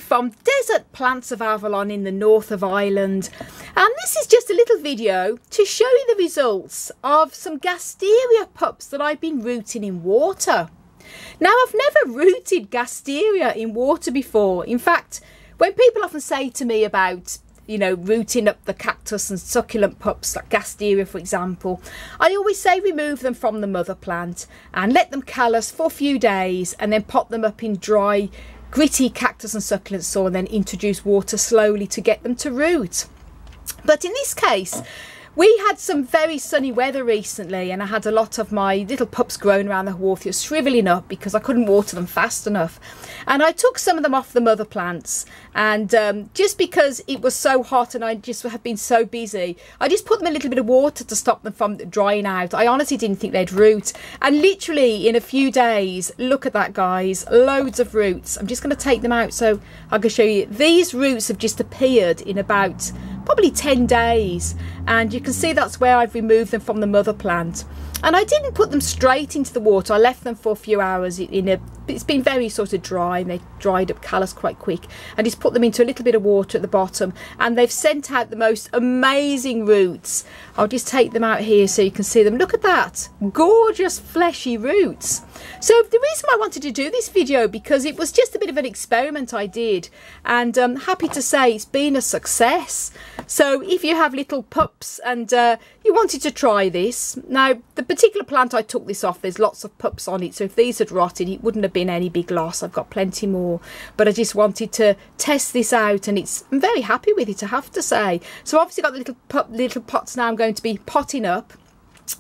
from Desert Plants of Avalon in the north of Ireland, and this is just a little video to show you the results of some Gasteria pups that I've been rooting in water. Now, I've never rooted Gasteria in water before. In fact, when people often say to me about, you know, rooting up the cactus and succulent pups, like Gasteria for example, I always say remove them from the mother plant and let them callus for a few days and then pot them up in dry, gritty cactus and succulent soil and then introduce water slowly to get them to root. But in this case, we had some very sunny weather recently and I had a lot of my little pups growing around the Haworthias shrivelling up because I couldn't water them fast enough. And I took some of them off the mother plants, and just because it was so hot and I just have been so busy, I just put them a little bit of water to stop them from drying out. I honestly didn't think they'd root, and literally in a few days, look at that guys, loads of roots. I'm just going to take them out so I can show you. These roots have just appeared in about probably 10 days, and you can see that's where I've removed them from the mother plant. And I didn't put them straight into the water. I left them for a few hours it's been very sort of dry and they dried up callus quite quick, and just put them into a little bit of water at the bottom, and they've sent out the most amazing roots. I'll just take them out here so you can see them. Look at that, gorgeous fleshy roots. So the reason I wanted to do this video, because it was just a bit of an experiment I did, and I'm happy to say it's been a success. So if you have little pups and you wanted to try this, now the particular plant I took this off, there's lots of pups on it, so if these had rotted it wouldn't have been any big loss. I've got plenty more, but I just wanted to test this out, and I'm very happy with it, I have to say. So obviously got the little pots now I'm going to be potting up.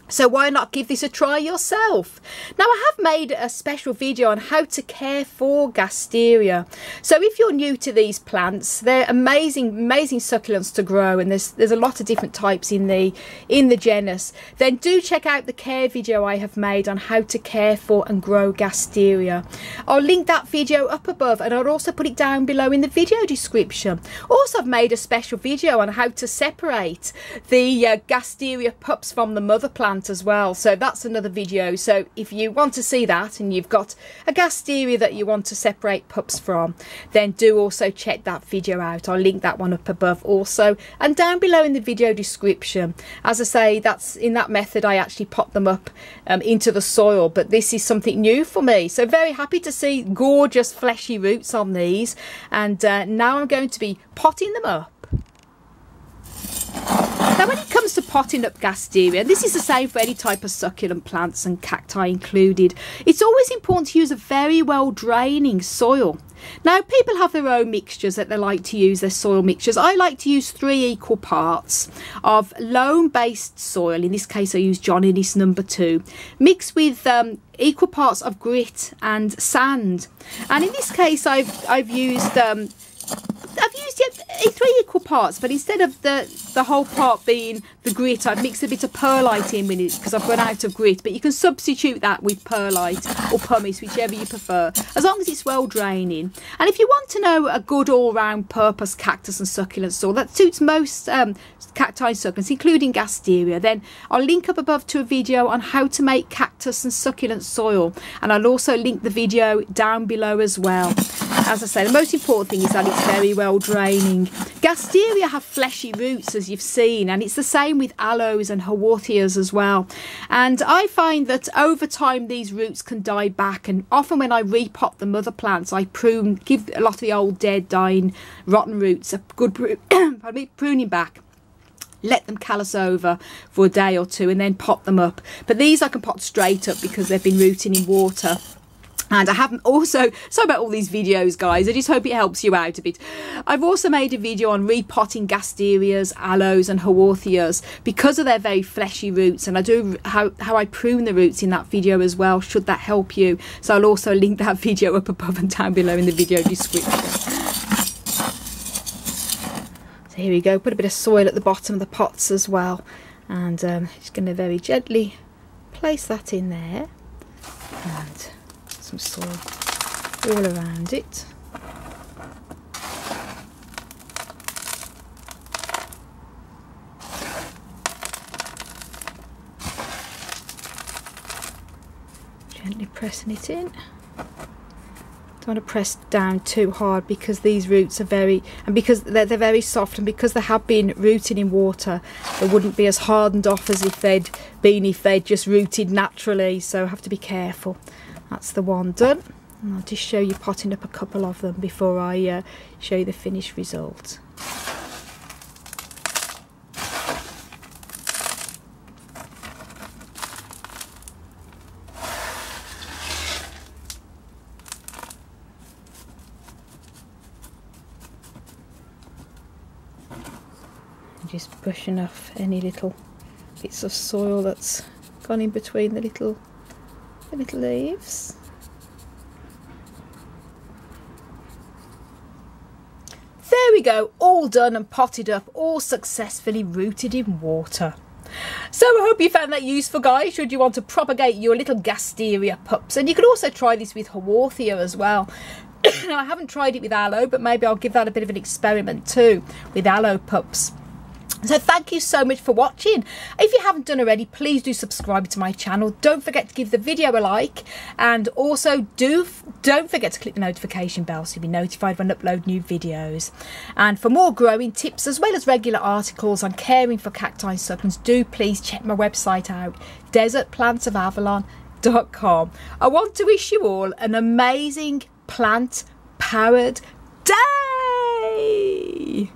So why not give this a try yourself? Now, I have made a special video on how to care for Gasteria. So if you're new to these plants, they're amazing succulents to grow, and there's a lot of different types in the genus. Then do check out the care video I have made on how to care for and grow Gasteria. I'll link that video up above, and I'll also put it down below in the video description. Also, I've made a special video on how to separate the Gasteria pups from the mother plant as well, so that's another video. So if you want to see that and you've got a Gasteria that you want to separate pups from, then do also check that video out. I'll link that one up above also, and down below in the video description. As I say, that's in that method I actually pot them up into the soil, but this is something new for me, so very happy to see gorgeous fleshy roots on these. And now I'm going to be potting them up. Now, when it comes to potting up Gasteria, this is the same for any type of succulent plants and cacti included. It's always important to use a very well draining soil. Now, people have their own mixtures that they like to use, their soil mixtures. I like to use 3 equal parts of loam-based soil. In this case, I use John Innes number 2, mixed with equal parts of grit and sand. And in this case, I've used 3 equal parts, but instead of the whole part being the grit, I've mixed a bit of perlite in with it because I've run out of grit, but you can substitute that with perlite or pumice, whichever you prefer, as long as it's well draining. And if you want to know a good all-round purpose cactus and succulent soil that suits most cacti and succulents, including Gasteria, then I'll link up above to a video on how to make cactus and succulent soil, and I'll also link the video down below as well. As I say, the most important thing is that it's very well draining. Gasteria have fleshy roots, as you've seen, and it's the same with aloes and Haworthias as well. And I find that over time these roots can die back, and often when I repot the mother plants, I give a lot of the old dead, dying, rotten roots a good pruning back. Let them callus over for a day or two and then pot them up. But these I can pot straight up because they've been rooting in water. And I haven't also, sorry about all these videos guys, I just hope it helps you out a bit. I've also made a video on repotting Gasterias, aloes and Haworthias because of their very fleshy roots, and I do how I prune the roots in that video as well, should that help you. So I'll also link that video up above and down below in the video description. So here we go, put a bit of soil at the bottom of the pots as well, and just going to very gently place that in there, and some soil all around it. Gently pressing it in. Don't want to press down too hard because these roots are because they're very soft, and because they have been rooted in water, they wouldn't be as hardened off as if they'd just rooted naturally. So I have to be careful. That's the one done. And I'll just show you potting up a couple of them before I show you the finished result. Just brushing off any little bits of soil that's gone in between the little leaves. There we go, all done and potted up, all successfully rooted in water. So I hope you found that useful, guys, should you want to propagate your little Gasteria pups. And you can also try this with Haworthia as well. I haven't tried it with aloe, but maybe I'll give that a bit of an experiment too with aloe pups. So thank you so much for watching. If you haven't done already, please do subscribe to my channel. Don't forget to give the video a like, and also don't forget to click the notification bell so you'll be notified when I upload new videos. And for more growing tips as well as regular articles on caring for cacti and succulents, do please check my website out, desertplantsofavalon.com. I want to wish you all an amazing plant-powered day.